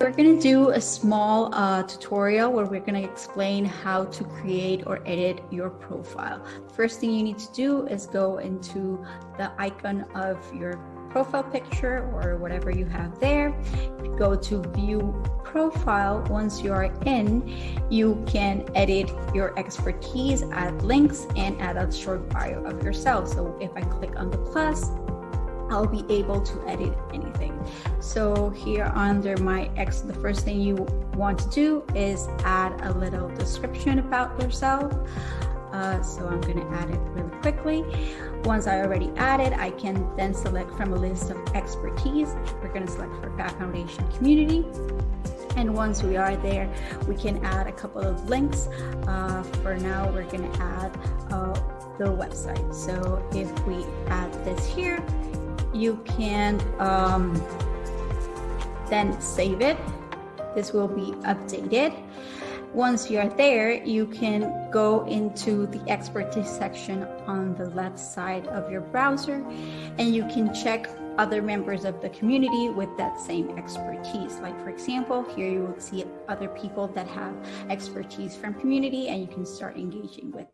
We're going to do a small tutorial where we're going to explain how to create or edit your profile. First thing you need to do is go into the icon of your profile picture or whatever you have there. Go to view profile. Once you are in, you can edit your expertise, add links, and add a short bio of yourself. So if I click on the plus, I'll be able to edit anything. So here under my the first thing you want to do is add a little description about yourself. So I'm going to add it really quickly. Once I already added, I can then select from a list of expertise. We're going to select for FAB Foundation community. And once we are there, we can add a couple of links. For now, we're going to add the website. So if we add this here, you can then save it. This will be updated. Once you are there, you can go into the expertise section on the left side of your browser, and you can check other members of the community with that same expertise. Like for example, here you will see other people that have expertise from community, and you can start engaging with them.